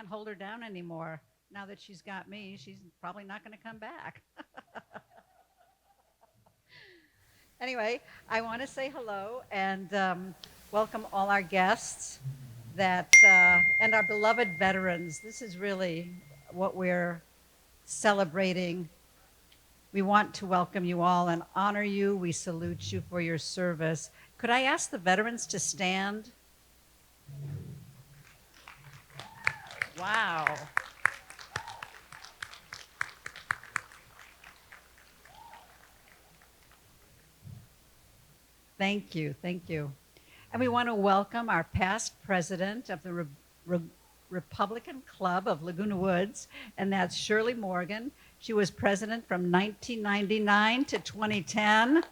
can't hold her down anymore. Now that she's got me, she's probably not going to come back. Anyway, I want to say hello and welcome all our guests and our beloved veterans. This is really what we're celebrating. We want to welcome you all and honor you. We salute you for your service. Could I ask the veterans to stand? Wow. Thank you, thank you. And we want to welcome our past president of the Republican Club of Laguna Woods, and that's Shirley Morgan. She was president from 1999 to 2010.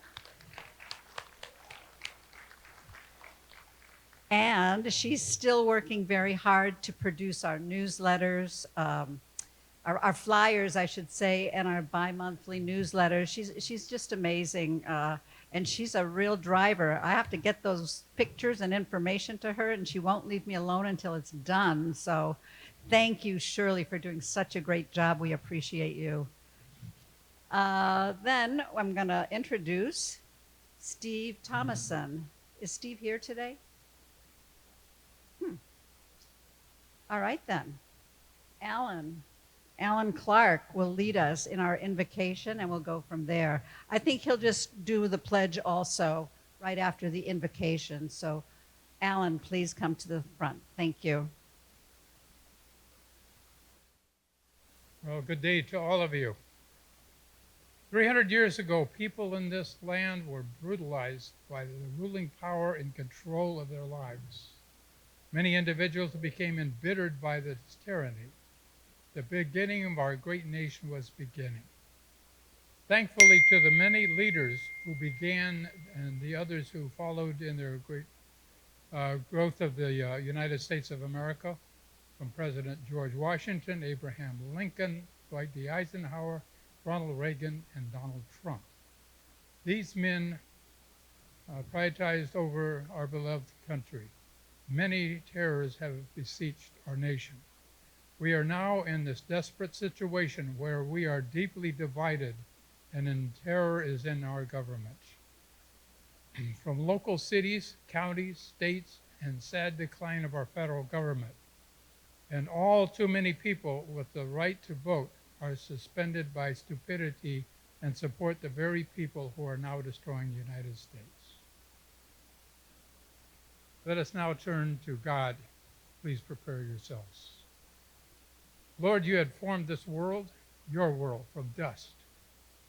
And she's still working very hard to produce our newsletters, our flyers, I should say, and our bi-monthly newsletters. She's just amazing, and she's a real driver. I have to get those pictures and information to her, and she won't leave me alone until it's done. So thank you, Shirley, for doing such a great job. We appreciate you. Then I'm going to introduce Steve Thomason. Is Steve here today? All right, then. Alan Clark will lead us in our invocation, and we'll go from there. I think he'll just do the pledge also right after the invocation. So, Alan, please come to the front. Thank you. Well, good day to all of you. 300 years ago, people in this land were brutalized by the ruling power and control of their lives. Many individuals became embittered by this tyranny. The beginning of our great nation was beginning. Thankfully to the many leaders who began and the others who followed in their great growth of the United States of America, from President George Washington, Abraham Lincoln, Dwight D. Eisenhower, Ronald Reagan, and Donald Trump. These men prioritized over our beloved country. Many terrors have besieged our nation. We are now in this desperate situation where we are deeply divided and terror is in our government. From local cities, counties, states, and sad decline of our federal government. And all too many people with the right to vote are suspended by stupidity and support the very people who are now destroying the United States. Let us now turn to God. Please prepare yourselves. Lord, you had formed this world, your world, from dust.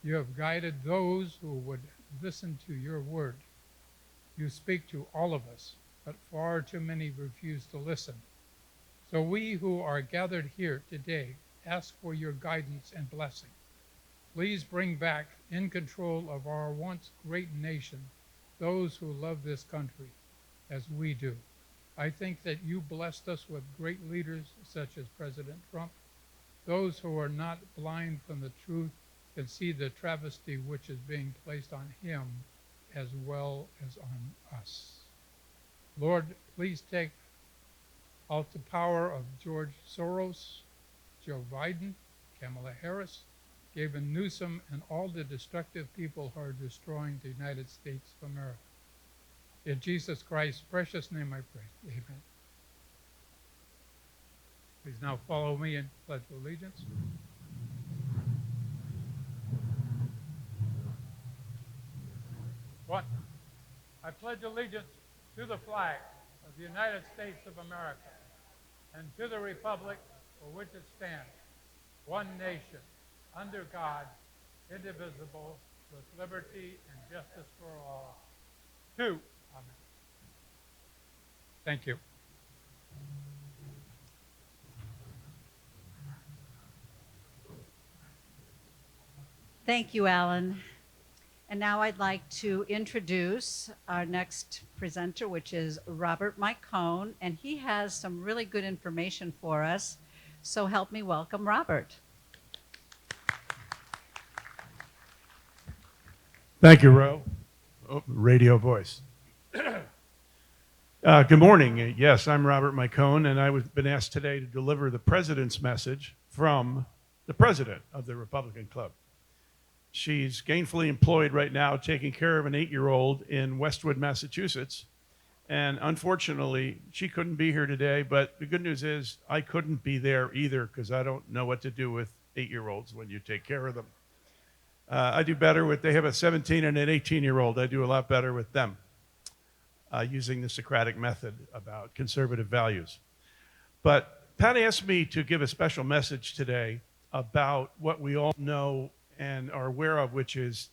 You have guided those who would listen to your word. You speak to all of us, but far too many refuse to listen. So we who are gathered here today ask for your guidance and blessing. Please bring back in control of our once great nation those who love this country as we do. I think that you blessed us with great leaders such as President Trump. Those who are not blind from the truth can see the travesty which is being placed on him as well as on us. Lord, please take out the power of George Soros, Joe Biden, Kamala Harris, Gavin Newsom, and all the destructive people who are destroying the United States of America. In Jesus Christ's precious name I pray. Amen. Please now follow me in pledge of allegiance. One, I pledge allegiance to the flag of the United States of America and to the republic for which it stands, one nation, under God, indivisible, with liberty and justice for all. Two. Amen. Thank you. Thank you, Alan. And now I'd like to introduce our next presenter, which is Robert Micone, and he has some really good information for us. So help me welcome Robert. Thank you, Ro. Oh, radio voice. Good morning. Yes, I'm Robert Micone, and I've been asked today to deliver the president's message from the president of the Republican Club. She's gainfully employed right now taking care of an 8-year-old in Westwood, Massachusetts. And unfortunately, she couldn't be here today, but the good news is I couldn't be there either because I don't know what to do with 8-year-olds when you take care of them. I do better with, they have a 17 and an 18-year-old. I do a lot better with them. Using the Socratic method about conservative values. But Pat asked me to give a special message today about what we all know and are aware of, which is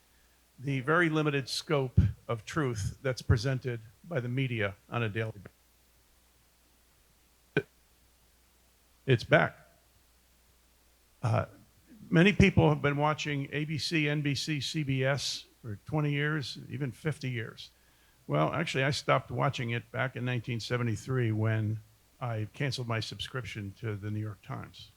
the very limited scope of truth that's presented by the media on a daily basis. It's back. Many people have been watching ABC, NBC, CBS for 20 years, even 50 years. Well, actually, I stopped watching it back in 1973 when I canceled my subscription to the New York Times.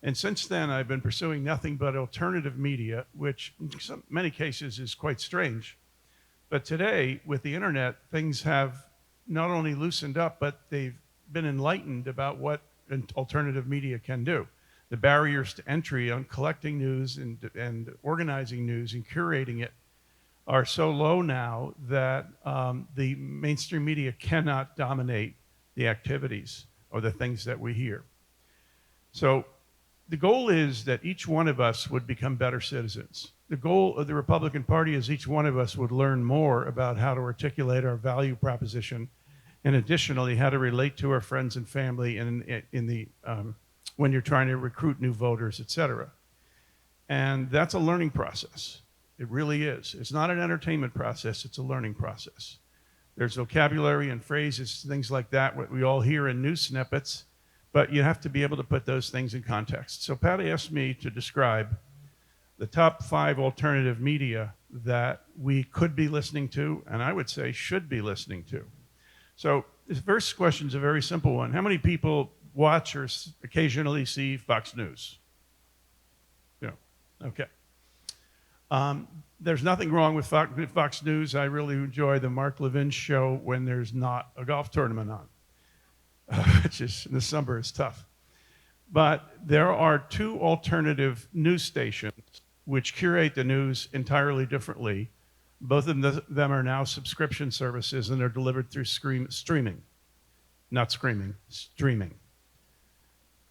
And since then, I've been pursuing nothing but alternative media, which in many cases is quite strange. But today, with the internet, things have not only loosened up, but they've been enlightened about what alternative media can do. The barriers to entry on collecting news and organizing news and curating it are so low now that the mainstream media cannot dominate the activities or the things that we hear. So the goal is that each one of us would become better citizens. The goal of the Republican Party is each one of us would learn more about how to articulate our value proposition, and additionally, how to relate to our friends and family when you're trying to recruit new voters, et cetera. And that's a learning process. It really is. It's not an entertainment process, it's a learning process. There's vocabulary and phrases, things like that, what we all hear in news snippets, but you have to be able to put those things in context. So Pat asked me to describe the top 5 alternative media that we could be listening to, and I would say should be listening to. So this first question is a very simple one. How many people watch or occasionally see Fox News? Yeah, okay. There's nothing wrong with Fox News. I really enjoy the Mark Levin show when there's not a golf tournament on, which is in the summer is tough. But there are 2 alternative news stations which curate the news entirely differently. Both of them are now subscription services, and they're delivered through streaming. Not screaming, streaming.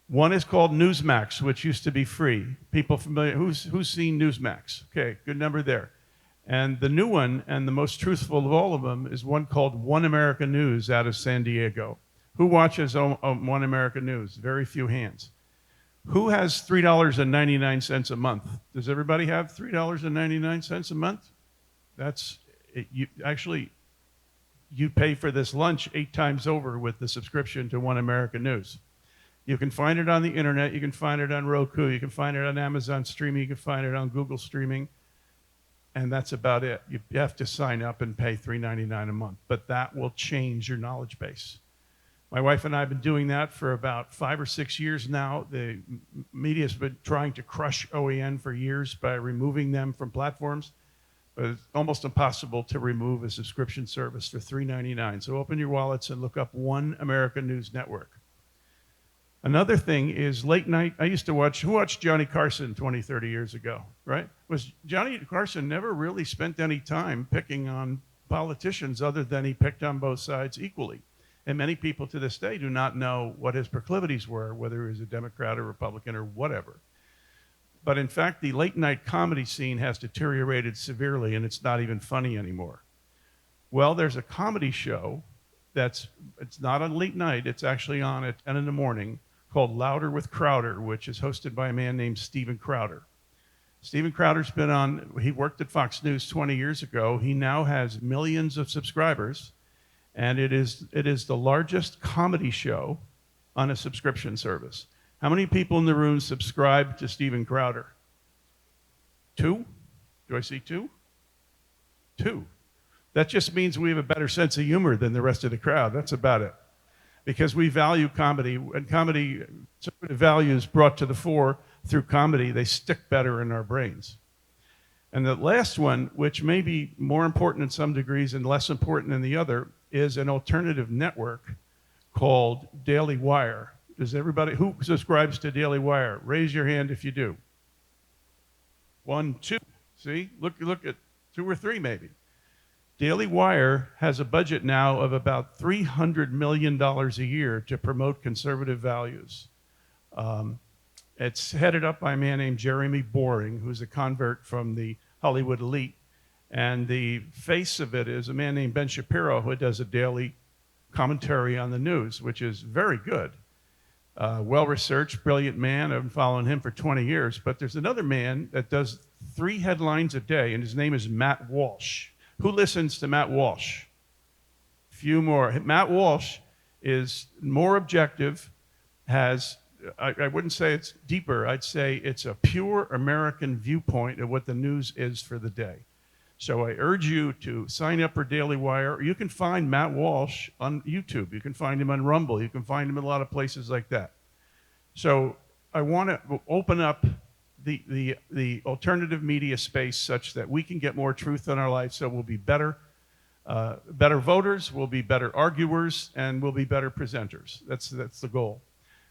One is called Newsmax, which used to be free. People familiar? Who's seen Newsmax? Okay, good number there. And the new one, and the most truthful of all of them, is one called One America News out of San Diego. Who watches One America News? Very few hands. Who has $3.99 a month? Does everybody have $3.99 a month? That's it. You pay for this lunch 8 times over with the subscription to One America News. You can find it on the internet, you can find it on Roku, you can find it on Amazon Streaming, you can find it on Google Streaming, and that's about it. You have to sign up and pay $3.99 a month, but that will change your knowledge base. My wife and I have been doing that for about 5 or 6 years now. The media's been trying to crush OAN for years by removing them from platforms, but it's almost impossible to remove a subscription service for $3.99. So open your wallets and look up One America News Network. Another thing is late night. I used to watch, who watched Johnny Carson 20, 30 years ago, right? Was Johnny Carson never really spent any time picking on politicians other than he picked on both sides equally. And many people to this day do not know what his proclivities were, whether he was a Democrat or Republican or whatever. But in fact, the late night comedy scene has deteriorated severely, and it's not even funny anymore. Well, there's a comedy show it's not on late night, it's actually on at 10 in the morning, called Louder with Crowder, which is hosted by a man named Steven Crowder. Steven Crowder's been on, he worked at Fox News 20 years ago. He now has millions of subscribers, and it is the largest comedy show on a subscription service. How many people in the room subscribe to Steven Crowder? 2? Do I see 2? 2. That just means we have a better sense of humor than the rest of the crowd. That's about it. Because we value comedy, and comedy, conservative values brought to the fore through comedy, they stick better in our brains. And the last one, which may be more important in some degrees and less important in the other, is an alternative network called Daily Wire. Does everybody, who subscribes to Daily Wire? Raise your hand if you do. 1, 2. See, look at 2 or 3 maybe. Daily Wire has a budget now of about $300 million a year to promote conservative values. It's headed up by a man named Jeremy Boring, who's a convert from the Hollywood elite. And the face of it is a man named Ben Shapiro, who does a daily commentary on the news, which is very good. Well-researched, brilliant man. I've been following him for 20 years. But there's another man that does 3 headlines a day, and his name is Matt Walsh. Who listens to Matt Walsh? Few more. Matt Walsh is more objective, has, I wouldn't say it's deeper, I'd say it's a pure American viewpoint of what the news is for the day. So I urge you to sign up for Daily Wire. You can find Matt Walsh on YouTube. You can find him on Rumble. You can find him in a lot of places like that. So I want to open up the alternative media space such that we can get more truth in our life, so we'll be better voters, we'll be better arguers, and we'll be better presenters. That's the goal.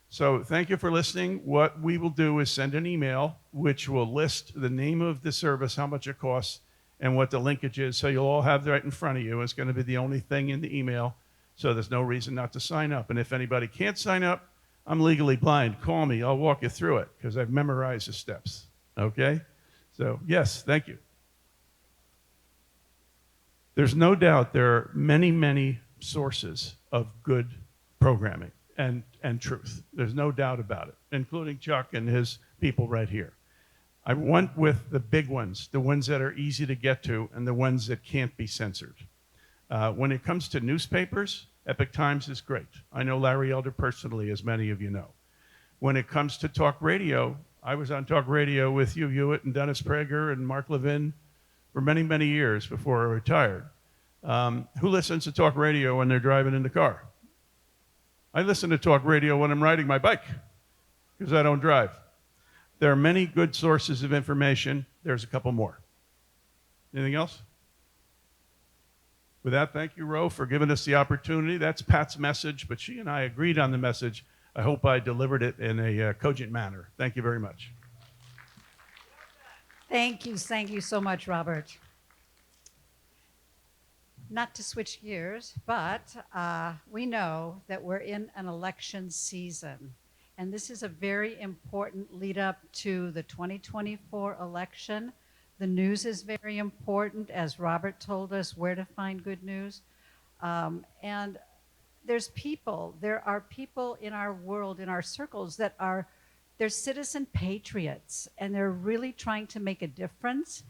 So thank you for listening. What we will do is send an email which will list the name of the service, how much it costs, and what the linkage is, so you'll all have that right in front of you. It's going to be the only thing in the email, so there's no reason not to sign up. And if anybody can't sign up, I'm legally blind. Call me. I'll walk you through it because I've memorized the steps. Okay? So, yes, thank you. There's no doubt there are many, many sources of good programming and truth. There's no doubt about it, including Chuck and his people right here. I went with the big ones, the ones that are easy to get to, and the ones that can't be censored. When it comes to newspapers, Epoch Times is great. I know Larry Elder personally, as many of you know. When it comes to talk radio, I was on talk radio with Hugh Hewitt and Dennis Prager and Mark Levin for many, many years before I retired. Who listens to talk radio when they're driving in the car? I listen to talk radio when I'm riding my bike because I don't drive. There are many good sources of information. There's a couple more. Anything else? With that, thank you, Ro, for giving us the opportunity. That's Pat's message, but she and I agreed on the message. I hope I delivered it in a cogent manner. Thank you very much. Thank you so much, Robert. Not to switch gears, but we know that we're in an election season. And this is a very important lead up to the 2024 election. The news is very important, as Robert told us where to find good news. And there are people in our world, in our circles, they're citizen patriots, and they're really trying to make a difference.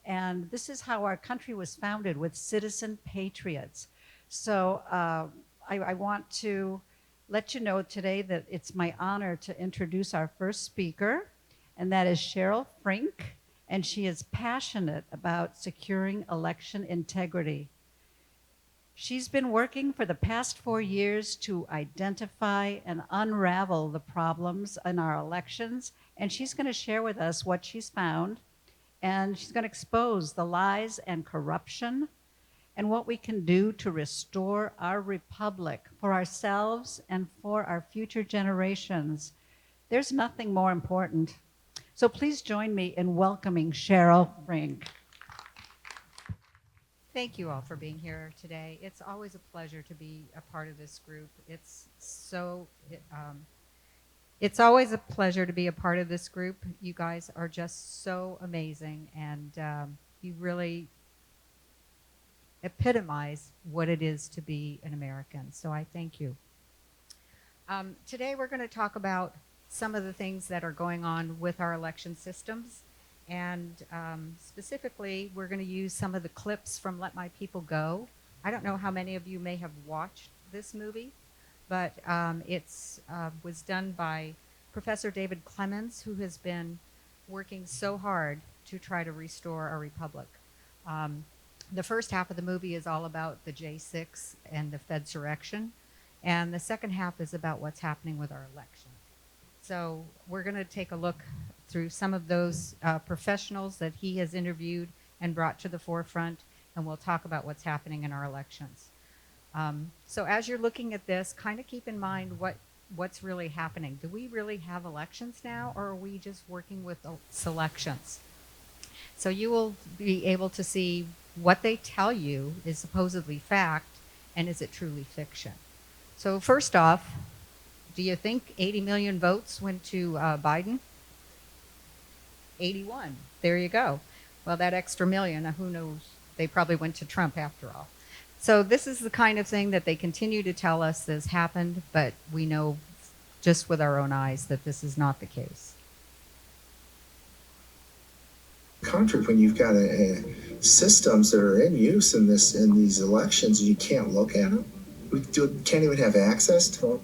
And this is how our country was founded, with citizen patriots. So I want to let you know today that it's my honor to introduce our first speaker, and that is Cheryl Frink, and she is passionate about securing election integrity. She's been working for the past 4 years to identify and unravel the problems in our elections, and she's going to share with us what she's found, and she's going to expose the lies and corruption and what we can do to restore our republic for ourselves and for our future generations. There's nothing more important. So please join me in welcoming Cheryl Frink. Thank you all for being here today. It's always a pleasure to be a part of this group. It's always a pleasure to be a part of this group. You guys are just so amazing, and you really epitomize what it is to be an American. So I thank you. Today we're going to talk about some of the things that are going on with our election systems. And specifically, we're going to use some of the clips from Let My People Go. I don't know how many of you may have watched this movie, but it was done by Professor David Clemens, who has been working so hard to try to restore our republic. The first half of the movie is all about the J6 and the Fedsurrection, and the second half is about what's happening with our election. So we're going to take a look through some of those professionals that he has interviewed and brought to the forefront, and we'll talk about what's happening in our elections. So as you're looking at this, kind of keep in mind what's really happening. Do we really have elections now, or are we just working with selections? So you will be able to see what they tell you is supposedly fact, and is it truly fiction. So first off, do you think 80 million votes went to Biden? 81. There you go. Well, that extra million, who knows? They probably went to Trump after all. So this is the kind of thing that they continue to tell us has happened, but we know just with our own eyes that this is not the case. Country, when you've got systems that are in use in these elections, you can't look at them. We can't even have access to them.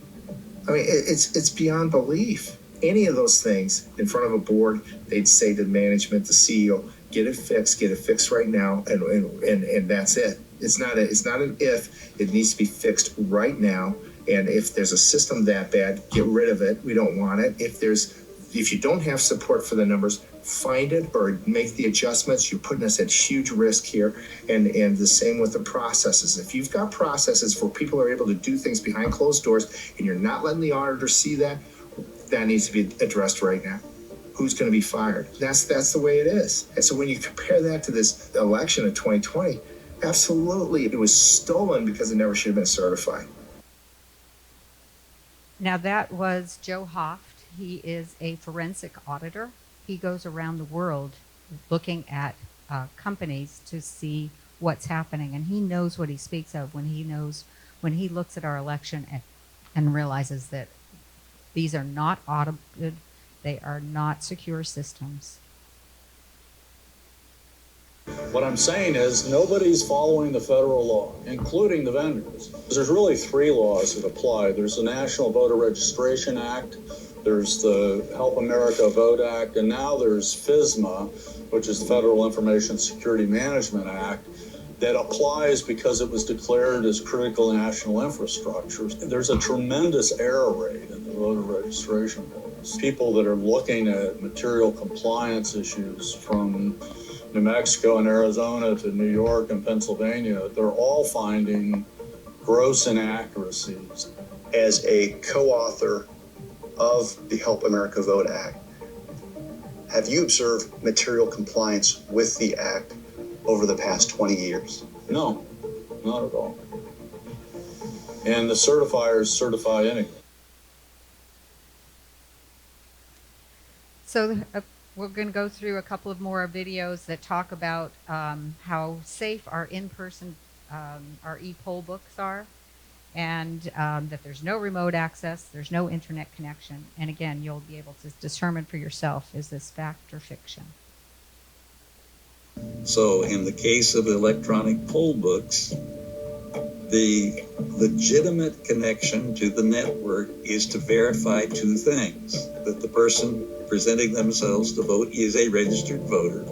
I mean, it's beyond belief. Any of those things in front of a board, they'd say to management, the CEO, get it fixed right now, and that's it. It's not an if. It needs to be fixed right now. And if there's a system that bad, get rid of it. We don't want it. If you don't have support for the numbers, find it or make the adjustments. You're putting us at huge risk here. And the same with the processes. If you've got processes where people are able to do things behind closed doors and you're not letting the auditor see that, that needs to be addressed right now. Who's going to be fired? That's the way it is. And so when you compare that to this election of 2020, absolutely, it was stolen because it never should have been certified. Now that was Joe Hoft. He is a forensic auditor. He goes around the world looking at companies to see what's happening, and he knows what he speaks of when he looks at our election and realizes that these are not audited, they are not secure systems. What I'm saying is nobody's following the federal law, including the vendors. There's really 3 laws that apply. There's the National Voter Registration Act, there's the Help America Vote Act, and now there's FISMA, which is the Federal Information Security Management Act, that applies because it was declared as critical national infrastructure. There's a tremendous error rate in the voter registration laws. People that are looking at material compliance issues from New Mexico and Arizona to New York and Pennsylvania, they're all finding gross inaccuracies. As a co-author of the Help America Vote Act, have you observed material compliance with the act over the past 20 years? No, not at all. And the certifiers certify anything. So we're going to go through a couple of more videos that talk about how safe our in-person, our e-poll books are, and that there's no remote access, there's no internet connection. And again, you'll be able to determine for yourself, is this fact or fiction? So in the case of electronic poll books, the legitimate connection to the network is to verify 2 things: that the person presenting themselves to vote is a registered voter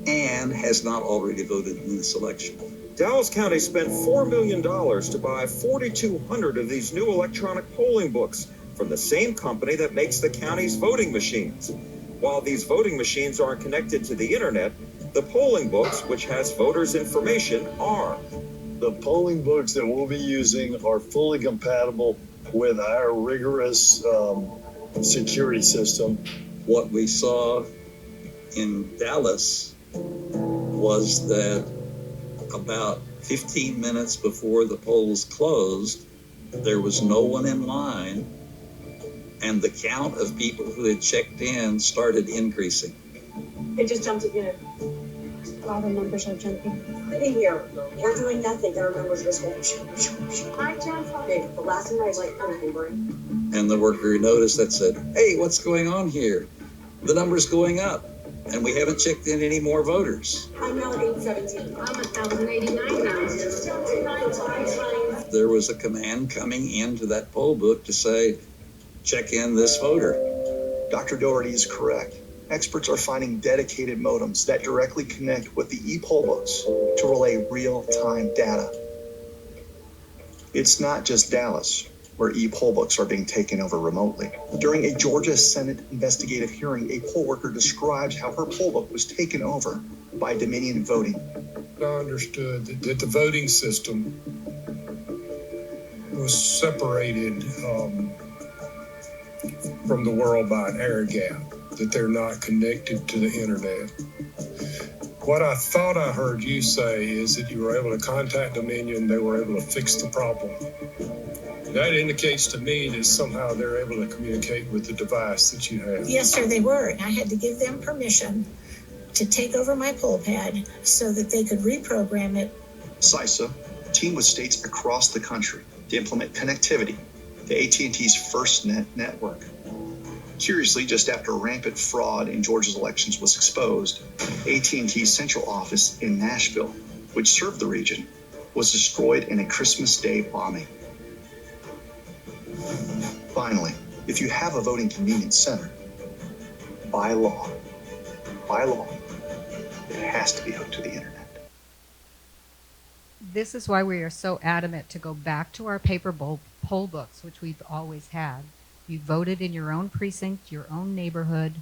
and has not already voted in this election. Dallas County spent $4 million to buy 4,200 of these new electronic polling books from the same company that makes the county's voting machines. While these voting machines aren't connected to the internet, the polling books, which has voters' information, are. The polling books that we'll be using are fully compatible with our rigorous security system. What we saw in Dallas was that about 15 minutes before the polls closed, there was no one in line, and the count of people who had checked in started increasing. It just jumped again. All the numbers are jumping. Sitting here, we're doing nothing, and our numbers just going. The last time I was like, I'm And the worker noticed that said, "Hey, what's going on here? The number's going up, and we haven't checked in any more voters." I'm now at 817. I'm at 1,089 now. There was a command coming into that poll book to say, check in this voter. Dr. Doherty is correct. Experts are finding dedicated modems that directly connect with the e-poll books to relay real-time data. It's not just Dallas where e-poll books are being taken over remotely. During a Georgia Senate investigative hearing, a poll worker describes how her poll book was taken over by Dominion Voting. I understood that the voting system was separated from the world by an air gap, that they're not connected to the internet. What I thought I heard you say is that you were able to contact Dominion, they were able to fix the problem. That indicates to me that somehow they're able to communicate with the device that you have. Yes, sir, they were. And I had to give them permission to take over my pole pad so that they could reprogram it. CISA teamed with states across the country to implement connectivity to AT&T's FirstNet network. Curiously, just after rampant fraud in Georgia's elections was exposed, AT&T's central office in Nashville, which served the region, was destroyed in a Christmas Day bombing. Finally, if you have a voting convenience center, by law, it has to be hooked to the internet. This is why we are so adamant to go back to our paper poll books, which we've always had. You voted in your own precinct, your own neighborhood,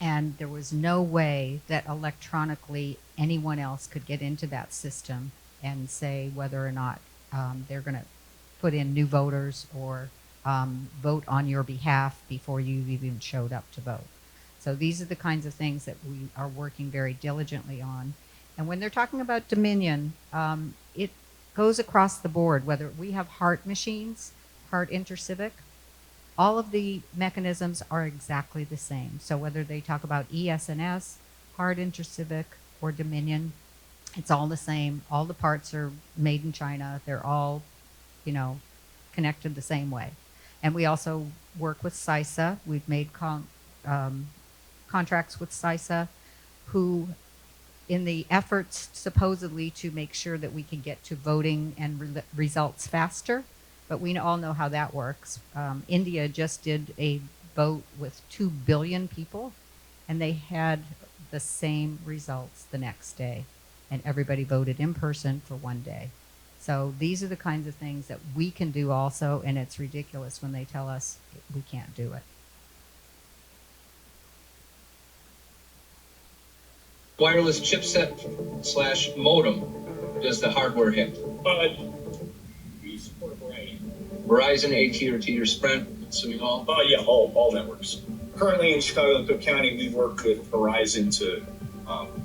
and there was no way that electronically anyone else could get into that system and say whether or not they're going to put in new voters or vote on your behalf before you even showed up to vote. So these are the kinds of things that we are working very diligently on. And when they're talking about Dominion, it goes across the board, whether we have HART machines, HART InterCivic, all of the mechanisms are exactly the same. So whether they talk about ES&S, HART InterCivic, or Dominion, it's all the same. All the parts are made in China. They're all, connected the same way. And we also work with CISA. We've made contracts with CISA, who, in the efforts supposedly to make sure that we can get to voting and results faster, but we all know how that works. India just did a vote with 2 billion people, and they had the same results the next day, and everybody voted in person for one day. So these are the kinds of things that we can do also, and it's ridiculous when they tell us we can't do it. Wireless chipset / modem does the hardware hit? We support a variety. Verizon, AT&T, or Sprint, assuming all? Yeah, all networks. Currently in Chicago and Cook County, we work with Verizon to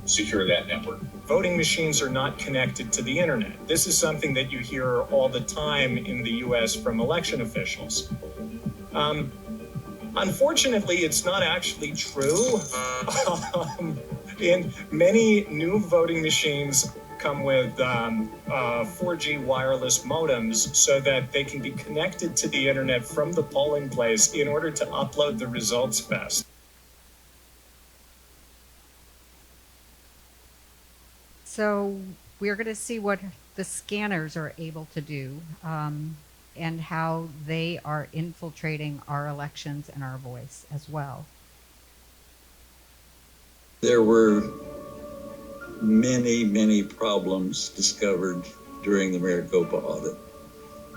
secure that network. Voting machines are not connected to the internet. This is something that you hear all the time in the U.S. from election officials. Unfortunately, it's not actually true. And many new voting machines come with 4G wireless modems so that they can be connected to the internet from the polling place in order to upload the results fast. So we're going to see what the scanners are able to do and how they are infiltrating our elections and our voice as well. There were many problems discovered during the Maricopa audit.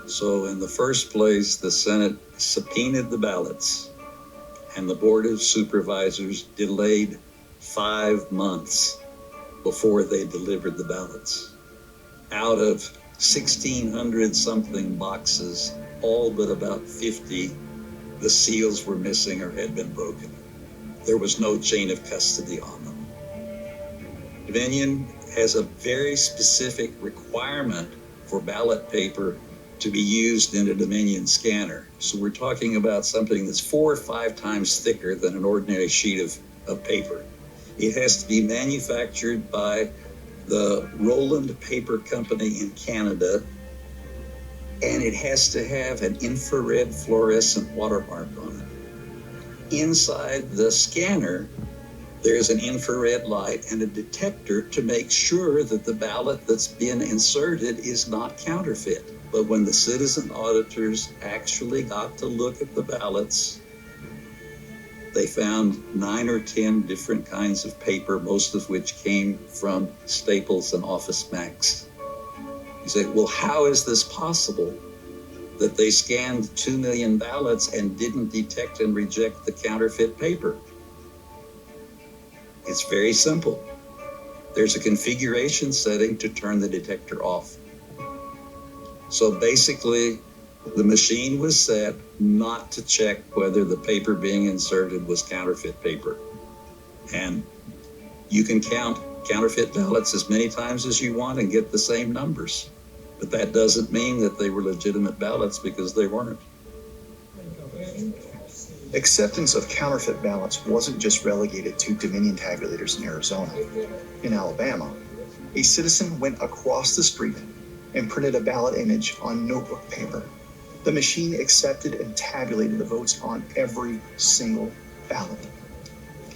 So in the first place, the Senate subpoenaed the ballots, and the Board of Supervisors delayed 5 months before they delivered the ballots. Out of 1,600 something boxes, all but about 50, the seals were missing or had been broken. There was no chain of custody on them. Dominion has a very specific requirement for ballot paper to be used in a Dominion scanner. So we're talking about something that's 4 or 5 times thicker than an ordinary sheet of paper. It has to be manufactured by the Roland Paper Company in Canada, and it has to have an infrared fluorescent watermark on it. Inside the scanner, there's an infrared light and a detector to make sure that the ballot that's been inserted is not counterfeit. But when the citizen auditors actually got to look at the ballots, they found 9 or 10 different kinds of paper, most of which came from Staples and Office Max. You say, well, how is this possible that they scanned 2 million ballots and didn't detect and reject the counterfeit paper? It's very simple. There's a configuration setting to turn the detector off. So basically, The machine was set not to check whether the paper being inserted was counterfeit paper. And you can count counterfeit ballots as many times as you want and get the same numbers. But that doesn't mean that they were legitimate ballots, because they weren't. Acceptance of counterfeit ballots wasn't just relegated to Dominion tabulators in Arizona. In Alabama, a citizen went across the street and printed a ballot image on notebook paper. The machine accepted and tabulated the votes on every single ballot.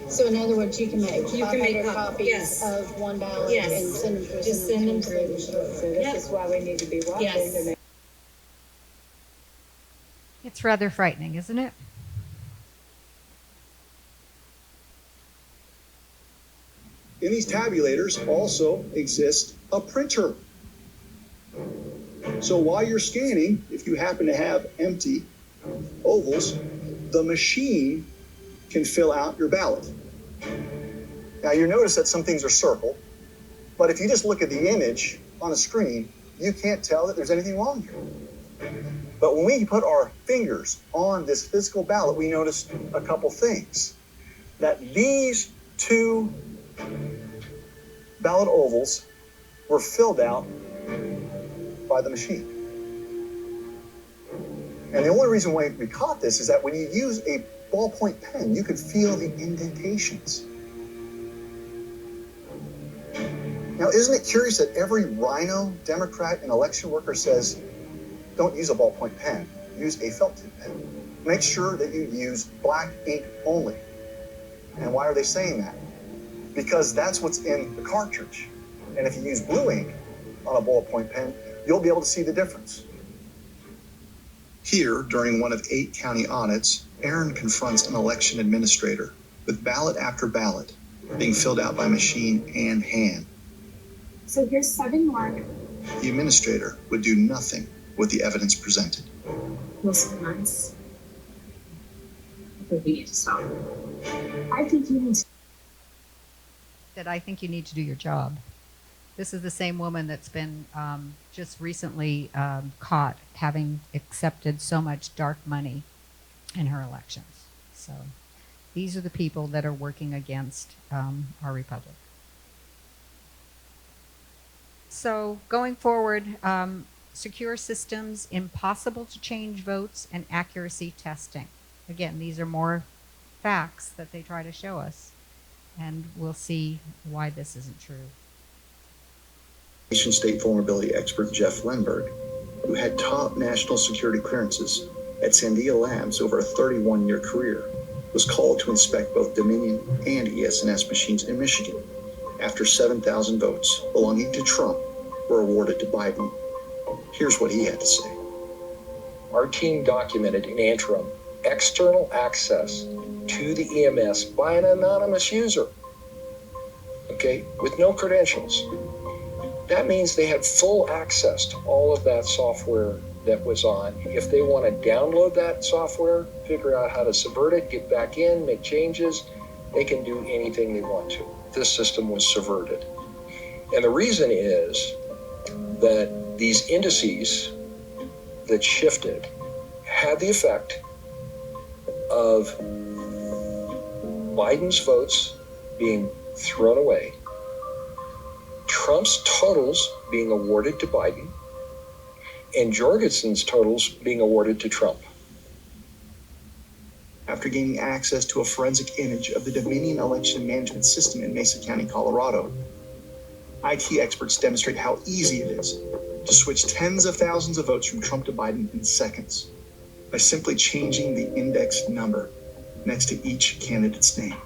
So in other words, you can make You can make 500 copies. copies of one ballot Yes. and send them through. Just send them through. So this is why we need to be watching. Yes. It's rather frightening, isn't it? In these tabulators also exists a printer. So while you're scanning, if you happen to have empty ovals, the machine can fill out your ballot. Now you notice that some things are circled, but if you just look at the image on a screen, you can't tell that there's anything wrong here. But when we put our fingers on this physical ballot, we notice a couple things. That these two ballot ovals were filled out by the machine. And the only reason why we caught this is that when you use a ballpoint pen, you could feel the indentations. Now, isn't it curious that every rhino, Democrat, and election worker says, don't use a ballpoint pen, use a felt tip pen. Make sure that you use black ink only. And why are they saying that? Because that's what's in the cartridge. And if you use blue ink on a ballpoint pen, you'll be able to see the difference. Here, during one of 8 county audits, Aaron confronts an election administrator with ballot after ballot being filled out by machine and hand. So here's 7 more. The administrator would do nothing with the evidence presented. Most nice. I think we need to stop. I think you need to. That I think you need to do your job. This is the same woman that's been just recently caught having accepted so much dark money in her elections. So these are the people that are working against our republic. So going forward, secure systems, impossible to change votes, and accuracy testing. Again, these are more facts that they try to show us, and we'll see why this isn't true. State vulnerability expert Jeff Lindbergh, who had top national security clearances at Sandia Labs over a 31-year career, was called to inspect both Dominion and ES&S machines in Michigan after 7,000 votes belonging to Trump were awarded to Biden. Here's what he had to say. Our team documented in interim external access to the EMS by an anonymous user, okay, with no credentials. That means they had full access to all of that software that was on. If they want to download that software, figure out how to subvert it, get back in, make changes, they can do anything they want to. This system was subverted. And the reason is that these indices that shifted had the effect of Biden's votes being thrown away, Trump's totals being awarded to Biden, and Jorgensen's totals being awarded to Trump. After gaining access to a forensic image of the Dominion election management system in Mesa County, Colorado, IT experts demonstrate how easy it is to switch tens of thousands of votes from Trump to Biden in seconds by simply changing the index number next to each candidate's name.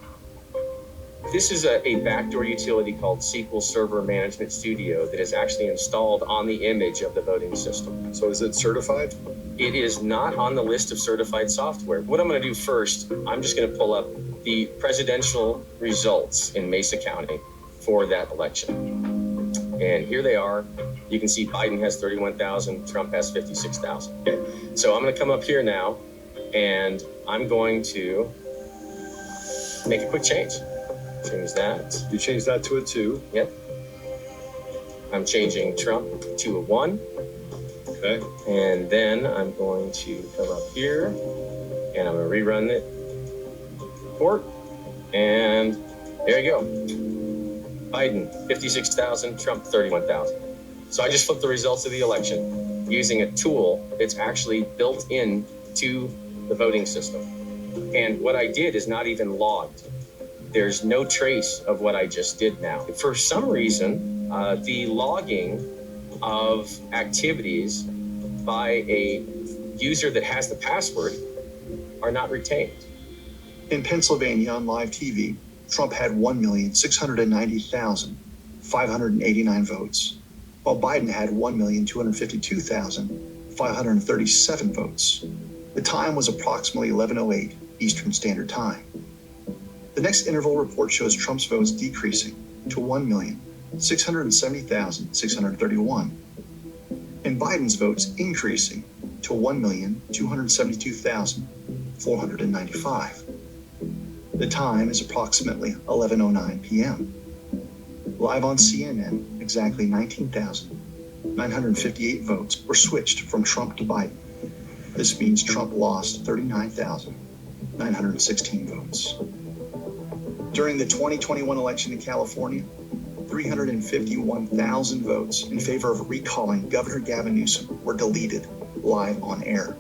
This is a backdoor utility called SQL Server Management Studio that is actually installed on the image of the voting system. So is it certified? It is not on the list of certified software. What I'm going to do first, I'm just going to pull up the presidential results in Mesa County for that election. And here they are. You can see Biden has 31,000, Trump has 56,000. Okay. So I'm going to come up here now, and I'm going to make a quick change. Change that. You change that to a 2. Yep. I'm changing Trump to a 1. Okay. And then I'm going to come up here and I'm going to rerun it. Report. And there you go. Biden, 56,000, Trump, 31,000. So I just flipped the results of the election using a tool that's actually built in to the voting system. And what I did is not even logged. There's no trace of what I just did now. For some reason, the logging of activities by a user that has the password are not retained. In Pennsylvania on live TV, Trump had 1,690,589 votes, while Biden had 1,252,537 votes. The time was approximately 11:08 Eastern Standard Time. The next interval report shows Trump's votes decreasing to 1,670,631, and Biden's votes increasing to 1,272,495. The time is approximately 11:09 p.m. Live on CNN, exactly 19,958 votes were switched from Trump to Biden. This means Trump lost 39,916 votes. During the 2021 election in California, 351,000 votes in favor of recalling Governor Gavin Newsom were deleted live on air.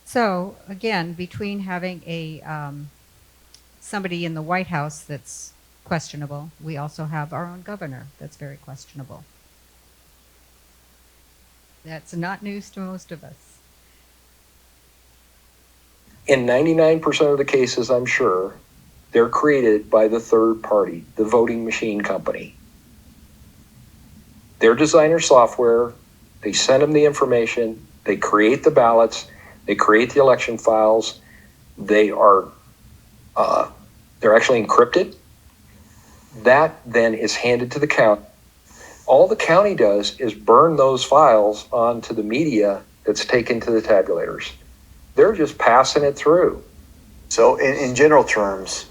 So again, between having a somebody in the White House that's questionable, we also have our own governor that's very questionable. That's not news to most of us. In 99% of the cases, I'm sure, they're created by the third party, the voting machine company. They're designer software, they send them the information, they create the ballots, they create the election files, they're actually encrypted. That then is handed to the county. All the county does is burn those files onto the media that's taken to the tabulators. They're just passing it through. So in general terms,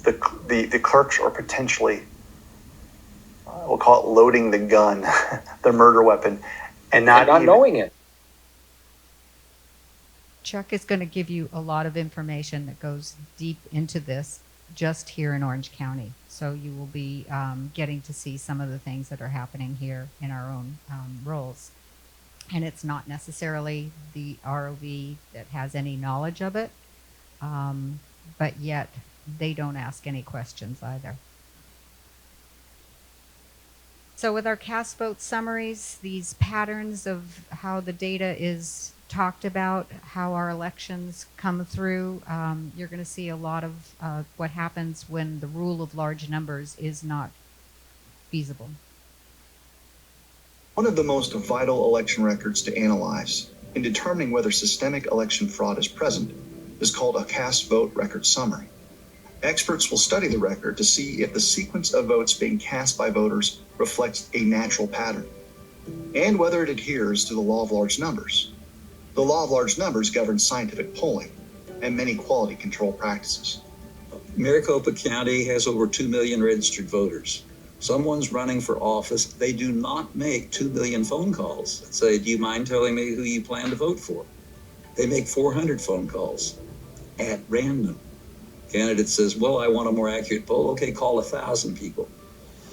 the clerks are potentially, we'll call it loading the gun, the murder weapon, and not knowing it. Chuck is going to give you a lot of information that goes deep into this just here in Orange County. So you will be getting to see some of the things that are happening here in our own roles. And it's not necessarily the ROV that has any knowledge of it, but yet they don't ask any questions either. So with our cast vote summaries, these patterns of how the data is talked about, how our elections come through, you're going to see a lot of what happens when the rule of large numbers is not feasible. One of the most vital election records to analyze in determining whether systemic election fraud is present is called a cast vote record summary. Experts will study the record to see if the sequence of votes being cast by voters reflects a natural pattern, and whether it adheres to the law of large numbers. The law of large numbers governs scientific polling and many quality control practices. Maricopa County has over 2 million registered voters. Someone's running for office, they do not make 2 million phone calls and say, do you mind telling me who you plan to vote for? They make 400 phone calls at random. Candidate says, well, I want a more accurate poll. Okay, call 1,000 people.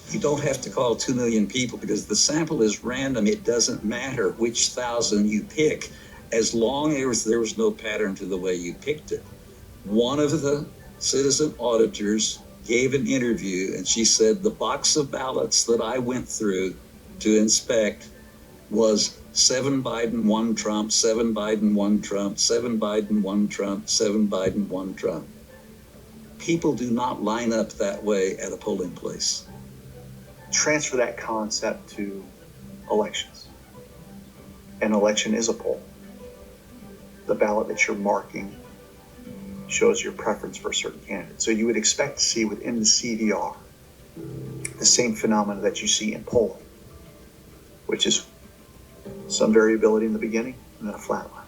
You don't have to call 2 million people because the sample is random. It doesn't matter which 1,000 you pick, as long as there was no pattern to the way you picked it. One of the citizen auditors gave an interview and she said the box of ballots that I went through to inspect was 7 Biden, 1 Trump, 7 Biden, 1 Trump, 7 Biden, 1 Trump, 7 Biden, 1 Trump. People do not line up that way at a polling place. Transfer that concept to elections. An election is a poll. The ballot that you're marking shows your preference for a certain candidate. So you would expect to see within the CVR the same phenomena that you see in polling, which is some variability in the beginning and then a flat line.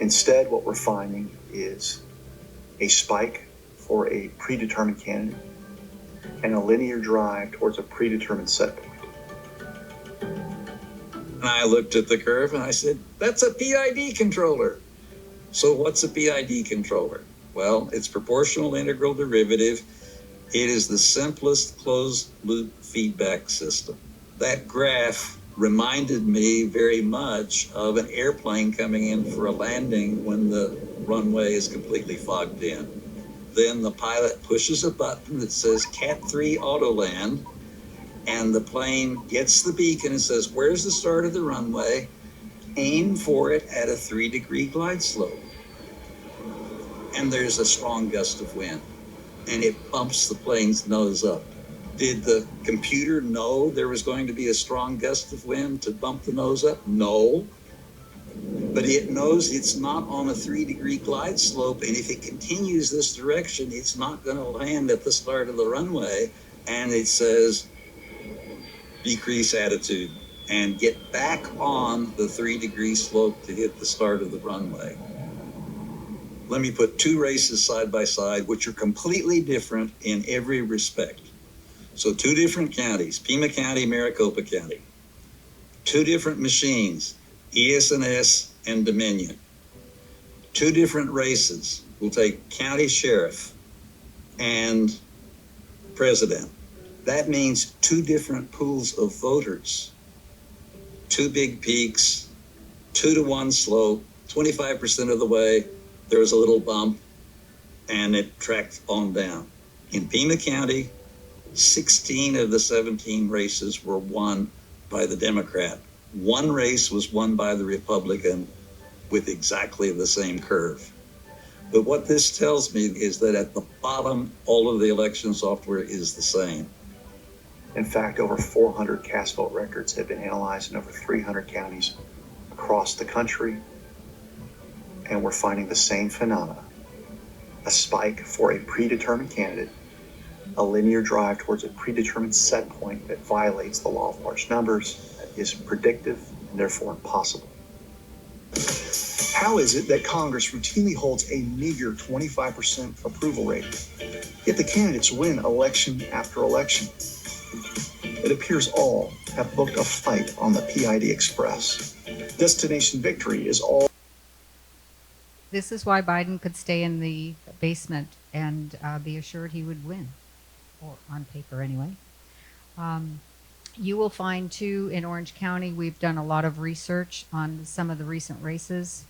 Instead, what we're finding is a spike for a predetermined candidate and a linear drive towards a predetermined set point. And I looked at the curve and I said, that's a PID controller. So what's a PID controller? Well, it's proportional integral derivative. It is the simplest closed loop feedback system. That graph reminded me very much of an airplane coming in for a landing when the runway is completely fogged in. Then the pilot pushes a button that says Cat 3 auto land, and the plane gets the beacon and says, where's the start of the runway? Aim for it at a 3-degree glide slope. And there's a strong gust of wind, and it bumps the plane's nose up. Did the computer know there was going to be a strong gust of wind to bump the nose up? No. But it knows it's not on a 3-degree glide slope, and if it continues this direction, it's not going to land at the start of the runway. And it says, decrease attitude and get back on the 3-degree slope to hit the start of the runway. Let me put two races side by side, which are completely different in every respect. So two different counties, Pima County, Maricopa County. Two different machines, ES&S and Dominion. Two different races. We'll take county sheriff and president. That means two different pools of voters. Two big peaks, 2-to-1 slope, 25% of the way, there was a little bump, and it tracked on down. In Pima County, 16 of the 17 races were won by the Democrat. One race was won by the Republican with exactly the same curve. But what this tells me is that at the bottom, all of the election software is the same. In fact, over 400 cast vote records have been analyzed in over 300 counties across the country, and we're finding the same phenomena. A spike for a predetermined candidate, a linear drive towards a predetermined set point that violates the law of large numbers, that is predictive and therefore impossible. How is it that Congress routinely holds a meager 25% approval rate, yet the candidates win election after election? It appears all have booked a fight on the PID Express. Destination victory is all. This is why Biden could stay in the basement and be assured he would win, or on paper anyway. You will find too in Orange County, we've done a lot of research on some of the recent races.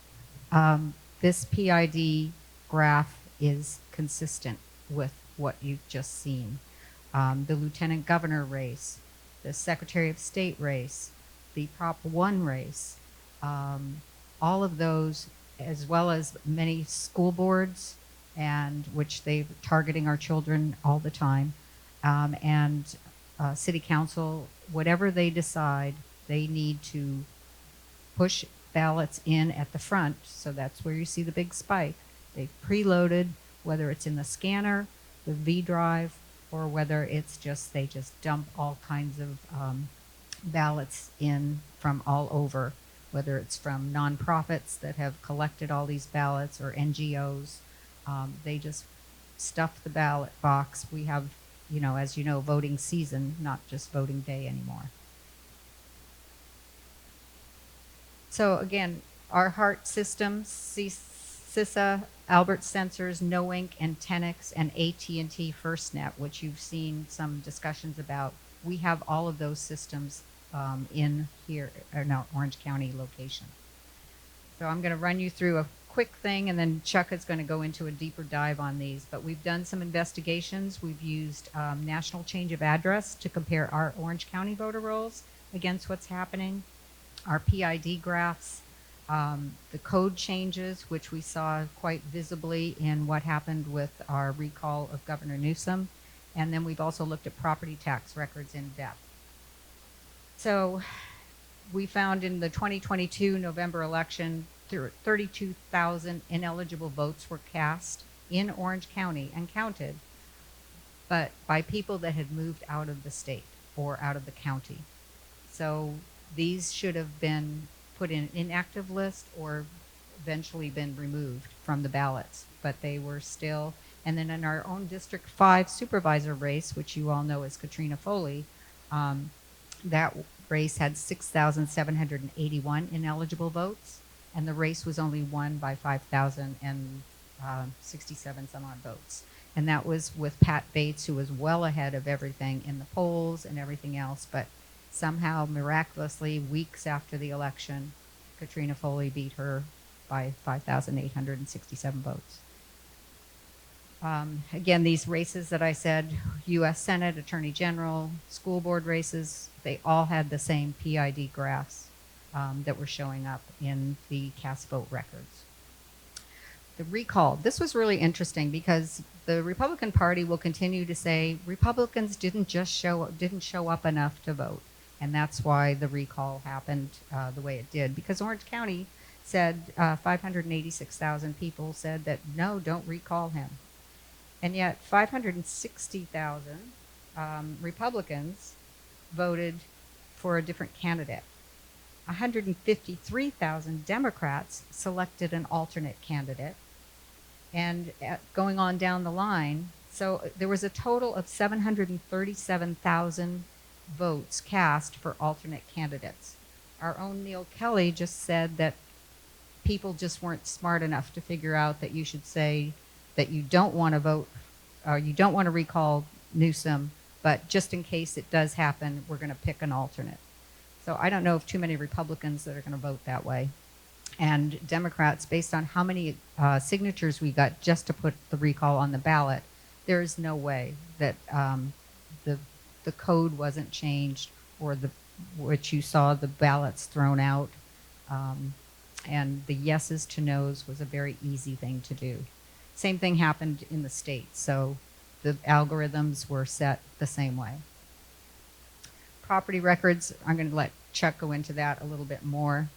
This PID graph is consistent with what you've just seen. The lieutenant governor race, the secretary of state race, the Prop 1 race, all of those, as well as many school boards, and which they're targeting our children all the time, and city council, whatever they decide, they need to push ballots in at the front. So that's where you see the big spike. They've preloaded, whether it's in the scanner, the V drive, or whether it's just they just dump all kinds of ballots in from all over, whether it's from nonprofits that have collected all these ballots or NGOs. They just stuff the ballot box. We have, as you know, voting season, not just voting day anymore. So again, our heart systems, CISA, Albert Sensors, NoInc, and Tenix, and AT&T FirstNet, which you've seen some discussions about. We have all of those systems in here, in our Orange County location. So I'm going to run you through a quick thing, and then Chuck is going to go into a deeper dive on these. But we've done some investigations. We've used national change of address to compare our Orange County voter rolls against what's happening, our PID graphs, the code changes, which we saw quite visibly in what happened with our recall of Governor Newsom. And then we've also looked at property tax records in depth. So we found in the 2022 November election, 32,000 ineligible votes were cast in Orange County and counted, but by people that had moved out of the state or out of the county. So these should have been put in an inactive list or eventually been removed from the ballots, but they were still, And then in our own District 5 supervisor race, which you all know is Katrina Foley, that race had 6,781 ineligible votes, and the race was only won by 5,067 some odd votes. And that was with Pat Bates, who was well ahead of everything in the polls and everything else, but somehow, miraculously, weeks after the election, Katrina Foley beat her by 5,867 votes. Again, these races that I said, U.S. Senate, Attorney General, school board races, they all had the same PID graphs that were showing up in the cast vote records. The recall, this was really interesting because the Republican Party will continue to say Republicans didn't show up enough to vote, and that's why the recall happened the way it did, because Orange County said 586,000 people said that no, don't recall him. And yet 560,000 Republicans voted for a different candidate. 153,000 Democrats selected an alternate candidate. And going on down the line, so there was a total of 737,000 votes cast for alternate candidates. Our own Neil Kelly just said that people just weren't smart enough to figure out that you should say that you don't want to vote, or you don't want to recall Newsom, but just in case it does happen, we're going to pick an alternate. So I don't know of too many Republicans that are going to vote that way. And Democrats, based on how many signatures we got just to put the recall on the ballot, there is no way that the code wasn't changed, or which you saw the ballots thrown out. And the yeses to nos was a very easy thing to do. Same thing happened in the states, so the algorithms were set the same way. Property records, I'm going to let Chuck go into that a little bit more.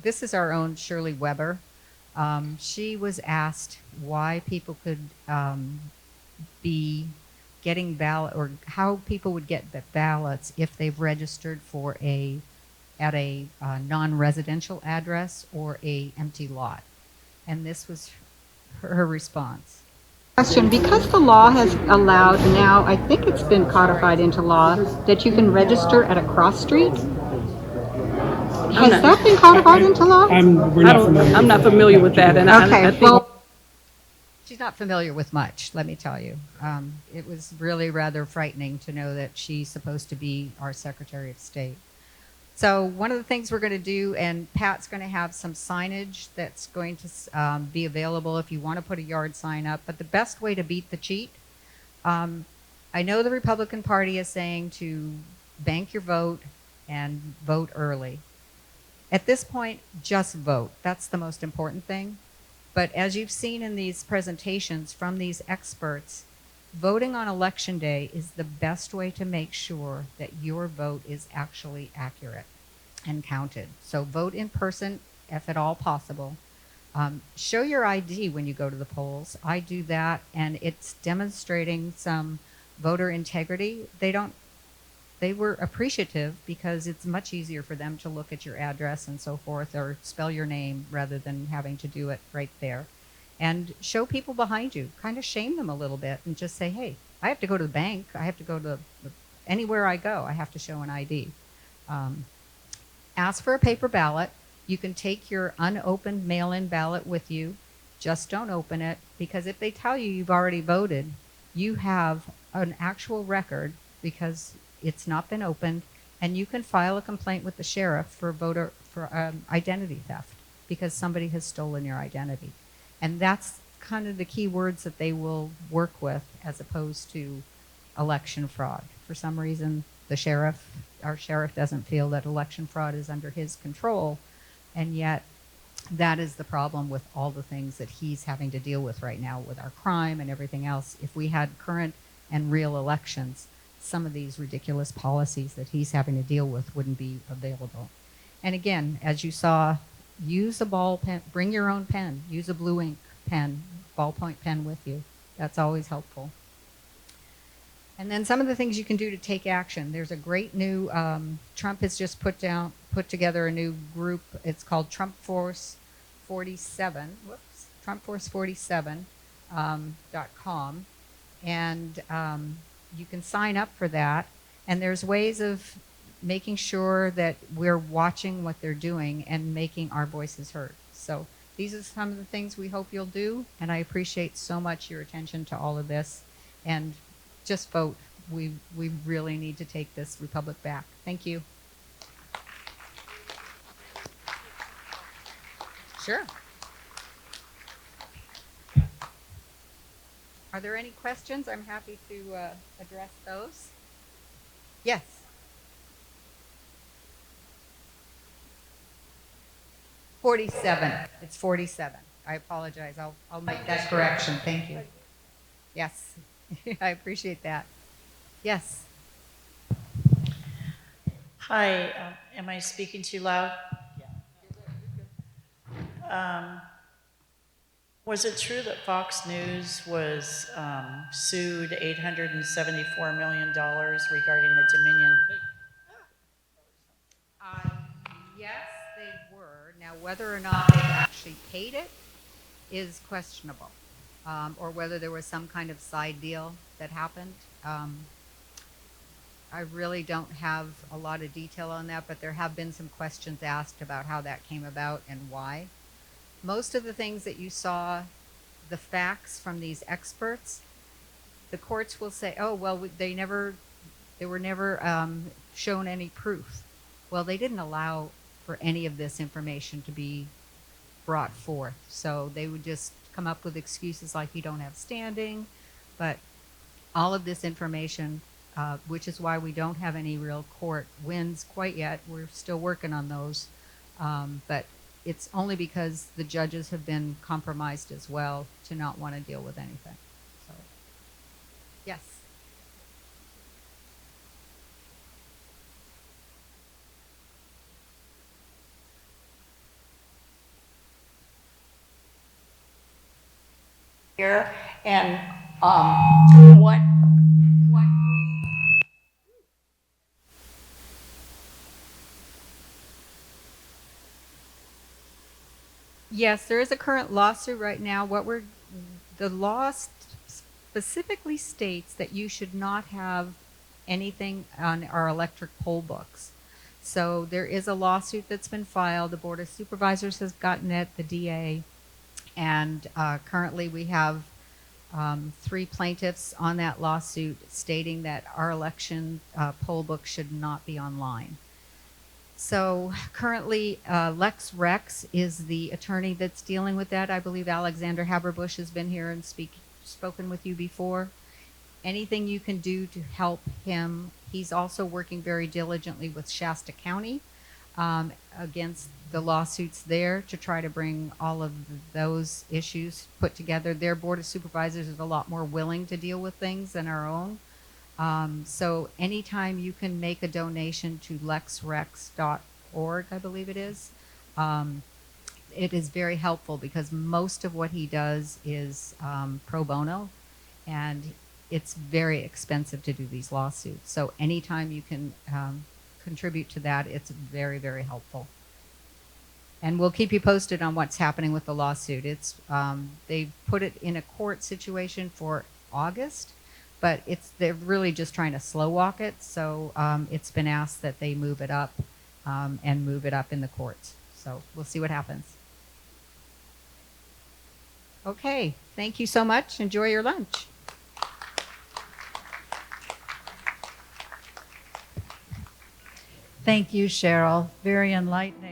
This is our own Shirley Weber. She was asked why people could be getting ballot, or how people would get the ballots if they've registered for at a non-residential address or a empty lot. And this was her response. Question, because the law has allowed now, I think it's been codified into law, that you can register at a cross street. Has that been codified into law? I'm not familiar with that. And okay, I think well, she's not familiar with much, let me tell you. It was really rather frightening to know that she's supposed to be our Secretary of State. So one of the things we're going to do, and Pat's going to have some signage that's going to be available if you want to put a yard sign up, but the best way to beat the cheat, I know the Republican Party is saying to bank your vote and vote early. At this point, just vote. That's the most important thing. But as you've seen in these presentations from these experts, voting on Election Day is the best way to make sure that your vote is actually accurate and counted. So vote in person if at all possible. Show your ID when you go to the polls. I do that, and it's demonstrating some voter integrity. They were appreciative because it's much easier for them to look at your address and so forth, or spell your name rather than having to do it right there. And show people behind you, kind of shame them a little bit, and just say, hey, I have to go to the bank. I have to go to anywhere I go. I have to show an ID. Ask for a paper ballot. You can take your unopened mail-in ballot with you. Just don't open it, because if they tell you you've already voted, you have an actual record because it's not been opened, and you can file a complaint with the sheriff for identity theft because somebody has stolen your identity. And that's kind of the key words that they will work with, as opposed to election fraud. For some reason, our sheriff doesn't feel that election fraud is under his control, and yet that is the problem with all the things that he's having to deal with right now with our crime and everything else. If we had current and real elections, some of these ridiculous policies that he's having to deal with wouldn't be available. And again, as you saw, use a ball pen, bring your own pen, use a blue ink pen, ballpoint pen with you. That's always helpful. And then some of the things you can do to take action. There's a great new, Trump has just put together a new group. It's called Trump Force 47. Trump Force 47. .com, and you can sign up for that. And there's ways of making sure that we're watching what they're doing and making our voices heard. So these are some of the things we hope you'll do, and I appreciate so much your attention to all of this. And just vote. We really need to take this republic back. Thank you. Sure. Are there any questions? I'm happy to address those. Yes. It's 47. I apologize. I'll make that correction. Thank you. Yes. I appreciate that. Yes. Hi, am I speaking too loud? Was it true that Fox News was sued $874 million regarding the Dominion? Yes, they were. Now, whether or not they've actually paid it is questionable, or whether there was some kind of side deal that happened. I really don't have a lot of detail on that, but there have been some questions asked about how that came about and why. Most of the things that you saw, the facts from these experts, the courts will say, oh, well, they were never shown any proof. Well, they didn't allow for any of this information to be brought forth. So they would just come up with excuses like you don't have standing, but all of this information, which is why we don't have any real court wins quite yet. We're still working on those. But it's only because the judges have been compromised as well to not want to deal with anything. So, yes. Here and what Yes, there is a current lawsuit right now. The law specifically states that you should not have anything on our electric poll books. So there is a lawsuit that's been filed. The Board of Supervisors has gotten it, the DA, and currently we have 3 plaintiffs on that lawsuit stating that our election poll book should not be online. So currently, Lex Rex is the attorney that's dealing with that. I believe Alexander Haberbush has been here and spoken with you before. Anything you can do to help him. He's also working very diligently with Shasta County against the lawsuits there to try to bring all of those issues put together. Their Board of Supervisors is a lot more willing to deal with things than our own. So anytime you can make a donation to lexrex.org, I believe it is very helpful because most of what he does is pro bono, and it's very expensive to do these lawsuits. So anytime you can contribute to that, it's very, very helpful. And we'll keep you posted on what's happening with the lawsuit. They put it in a court situation for August. But they're really just trying to slow walk it, so it's been asked that they move it up and move it up in the courts. So we'll see what happens. Okay, thank you so much. Enjoy your lunch. Thank you, Cheryl. Very enlightening.